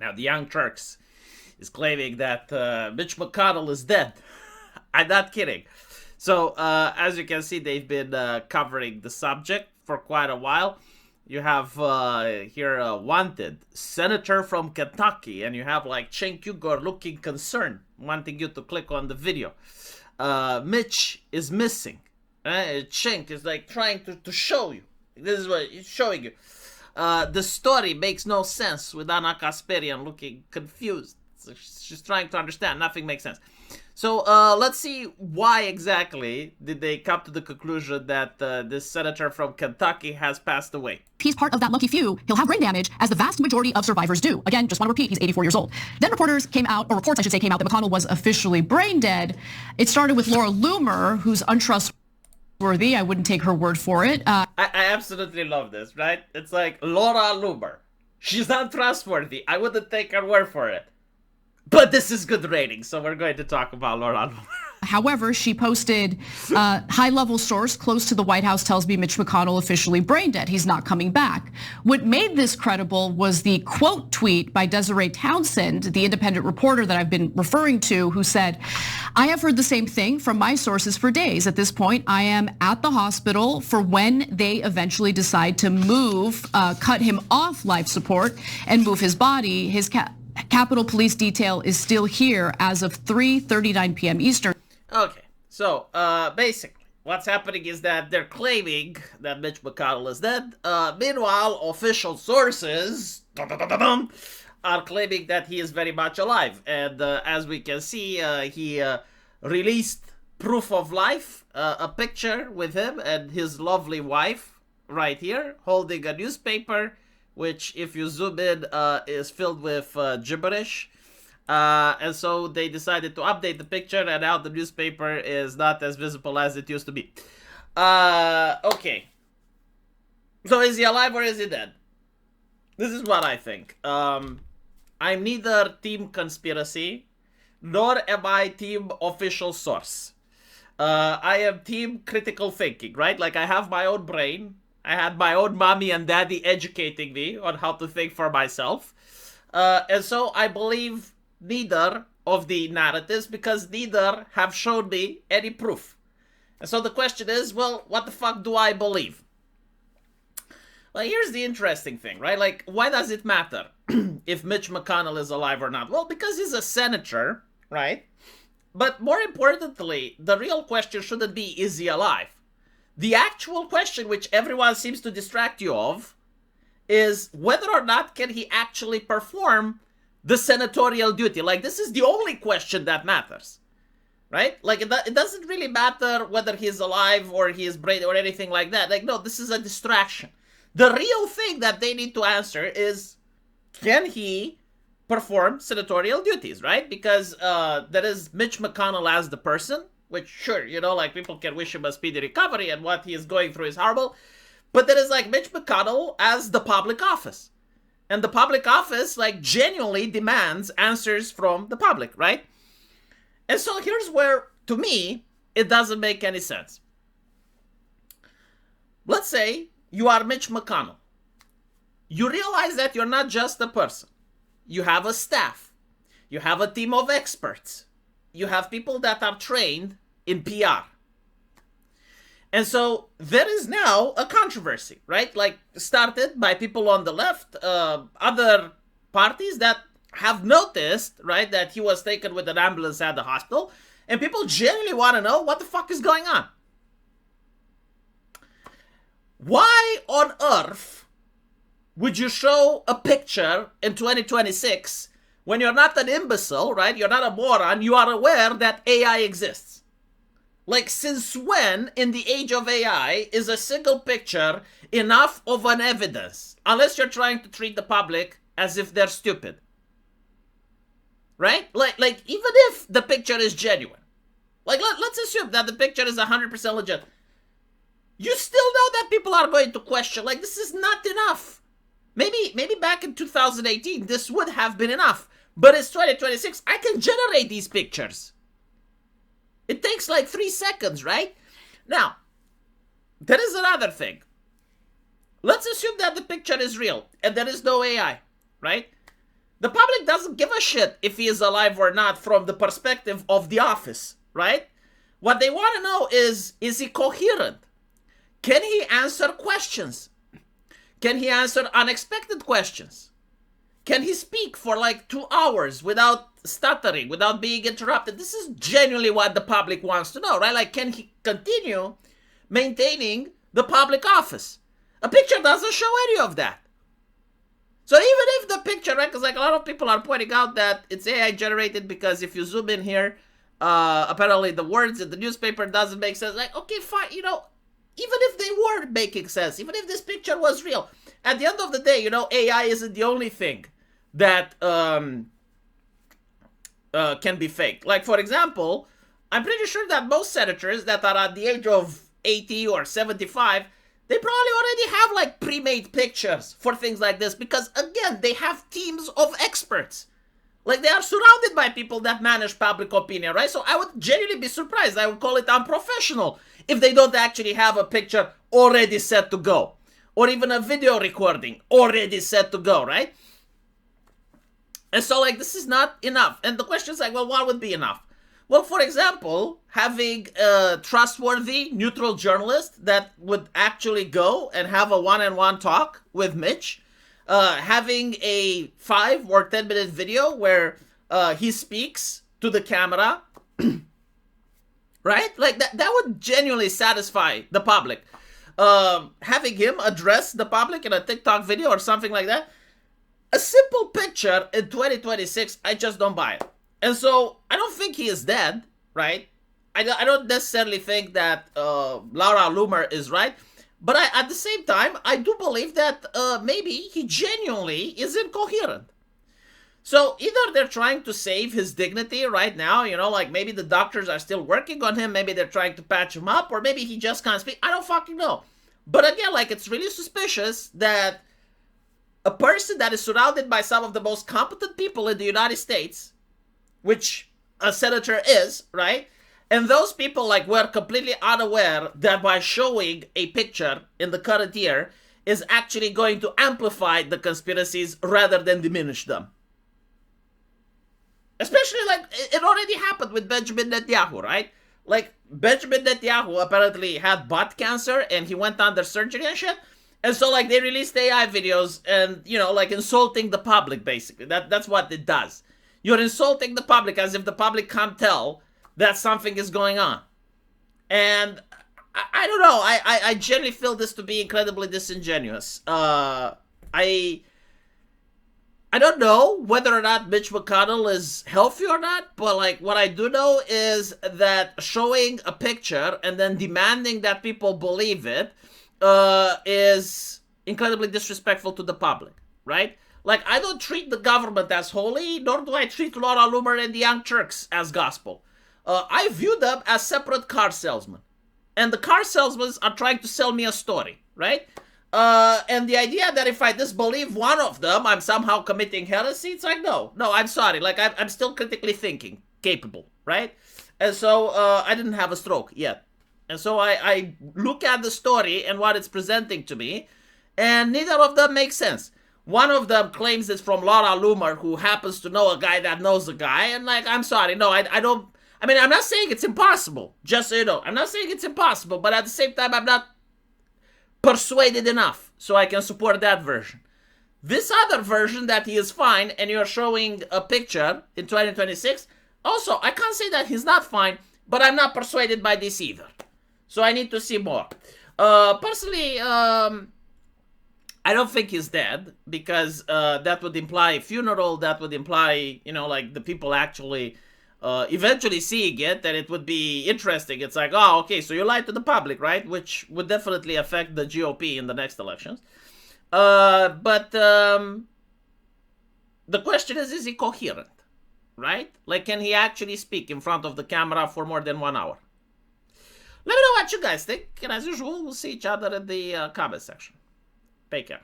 Now, the Young Turks is claiming that Mitch McConnell is dead. I'm not kidding. So, as you can see, they've been covering the subject for quite a while. You have here wanted senator from Kentucky, and you have like Cenk Uygur looking concerned, wanting you to click on the video. Mitch is missing. Cenk is like trying to show you. This is what he's showing you. The story makes no sense with Anna Kasparian looking confused. So she's trying to understand. Nothing makes sense. So let's see why exactly did they come to the conclusion that this senator from Kentucky has passed away. He's part of that lucky few. He'll have brain damage, as the vast majority of survivors do. Again, just want to repeat, he's 84 years old. Then reports came out that McConnell was officially brain dead. It started with Laura Loomer, who's untrustworthy. I wouldn't take her word for it. I absolutely love this, right? It's like Laura Loomer. She's untrustworthy. I wouldn't take her word for it. But this is good rating, so we're going to talk about Laura Loomer. However, she posted, high-level source close to the White House tells me Mitch McConnell officially brain dead. He's not coming back. What made this credible was the quote tweet by Desiree Townsend, the independent reporter that I've been referring to, who said, I have heard the same thing from my sources for days. At this point, I am at the hospital for when they eventually decide to cut him off life support and move his body. His Capitol Police detail is still here as of 3:39 p.m. Eastern. Okay, so basically what's happening is that they're claiming that Mitch McConnell is dead. Meanwhile, official sources are claiming that he is very much alive. And as we can see, he released proof of life, a picture with him and his lovely wife right here, holding a newspaper, which, if you zoom in, is filled with gibberish. And so they decided to update the picture, and now the newspaper is not as visible as it used to be. Okay. So is he alive or is he dead? This is what I think. I'm neither team conspiracy, nor am I team official source. I am team critical thinking, right? Like, I have my own brain. I had my own mommy and daddy educating me on how to think for myself. And so I believe neither of the narratives because neither have shown me any proof. And so the question is, well, what the fuck do I believe? Well, here's the interesting thing, right? Like, why does it matter if Mitch McConnell is alive or not? Well, because he's a senator, right? But more importantly, the real question shouldn't be, is he alive? The actual question, which everyone seems to distract you of, is whether or not can he actually perform the senatorial duty. Like, this is the only question that matters, right? Like, it doesn't really matter whether he's alive or he is brain or anything like that. Like, no, this is a distraction. The real thing that they need to answer is, can he perform senatorial duties, right? Because there is Mitch McConnell as the person, which, sure, you know, like, people can wish him a speedy recovery and what he is going through is horrible. But there is, like, Mitch McConnell as the public office. And the public office, like, genuinely demands answers from the public, right? And so here's where, to me, it doesn't make any sense. Let's say you are Mitch McConnell. You realize that you're not just a person. You have a staff. You have a team of experts. You have people that are trained in PR. And so there is now a controversy, right? Like, started by people on the left, other parties that have noticed, right, that he was taken with an ambulance at the hospital, and people genuinely want to know what the fuck is going on. Why on earth would you show a picture in 2026 when you're not an imbecile, right? You're not a moron. You are aware that AI exists. Like, since when, in the age of AI, is a single picture enough of an evidence? Unless you're trying to treat the public as if they're stupid. Right? Like even if the picture is genuine. Like, let's assume that the picture is 100% legit. You still know that people are going to question, like, this is not enough. Maybe back in 2018, this would have been enough. But it's 2026. I can generate these pictures. It takes like 3 seconds, right? Now, there is another thing. Let's assume that the picture is real and there is no AI, right? The public doesn't give a shit if he is alive or not from the perspective of the office, right? What they want to know is he coherent? Can he answer questions? Can he answer unexpected questions? Can he speak for like 2 hours without stuttering, without being interrupted? This is genuinely what the public wants to know, right? Like, can he continue maintaining the public office? A picture doesn't show any of that. So even if the picture, right, because like a lot of people are pointing out that it's AI generated because if you zoom in here, apparently the words in the newspaper doesn't make sense. Like, okay, fine, you know, even if they were making sense, even if this picture was real, at the end of the day, you know, AI isn't the only thing that can be faked. Like, for example, I'm pretty sure that most senators that are at the age of 80 or 75, they probably already have like pre-made pictures for things like this because, again, they have teams of experts. Like, they are surrounded by people that manage public opinion, right? So I would genuinely be surprised. I would call it unprofessional if they don't actually have a picture already set to go. Or even a video recording already set to go, right? And so, like, this is not enough. And the question is like, well, what would be enough? Well, for example, having a trustworthy, neutral journalist that would actually go and have a one-on-one talk with Mitch, having a 5 or 10-minute video where he speaks to the camera, right? Like, that would genuinely satisfy the public. Having him address the public in a TikTok video or something like that, a simple picture in 2026, I just don't buy it. And so, I don't think he is dead, right? I don't necessarily think that Laura Loomer is right. But at the same time, I do believe that maybe he genuinely is incoherent. So, either they're trying to save his dignity right now, you know, like maybe the doctors are still working on him, maybe they're trying to patch him up, or maybe he just can't speak. I don't fucking know. But again, like, it's really suspicious that a person that is surrounded by some of the most competent people in the United States, which a senator is, right? And those people, like, were completely unaware that by showing a picture in the current year is actually going to amplify the conspiracies rather than diminish them. Especially, like, it already happened with Benjamin Netanyahu, right? Like, Benjamin Netanyahu apparently had butt cancer and he went under surgery and shit. And so, like, they released AI videos and, you know, like, insulting the public, basically. That's what it does. You're insulting the public as if the public can't tell that something is going on. And I don't know. I generally feel this to be incredibly disingenuous. I don't know whether or not Mitch McConnell is healthy or not, but like what I do know is that showing a picture and then demanding that people believe it is incredibly disrespectful to the public, right? Like, I don't treat the government as holy, nor do I treat Laura Loomer and the Young Turks as gospel. I view them as separate car salesmen. And the car salesmen are trying to sell me a story, right? And the idea that if I disbelieve one of them, I'm somehow committing heresy, it's like, no, I'm sorry. Like, I'm still critically thinking, capable, right? And so, I didn't have a stroke yet. And so I look at the story and what it's presenting to me, and neither of them makes sense. One of them claims it's from Laura Loomer, who happens to know a guy that knows a guy, and like, I'm sorry, no, I don't, I mean, I'm not saying it's impossible, just so you know. I'm not saying it's impossible, but at the same time, I'm not persuaded enough so I can support that version. This other version that he is fine and you're showing a picture in 2026, also, I can't say that he's not fine, but I'm not persuaded by this either. So I need to see more. Personally, I don't think he's dead because that would imply a funeral, that would imply, you know, like the people actually eventually seeing it, and it would be interesting. It's like, oh, okay, so you lied to the public, right? Which would definitely affect the GOP in the next elections. But the question is he coherent, right? Like, can he actually speak in front of the camera for more than 1 hour? Let me know what you guys think, and as usual, we'll see each other in the comment section. Take care.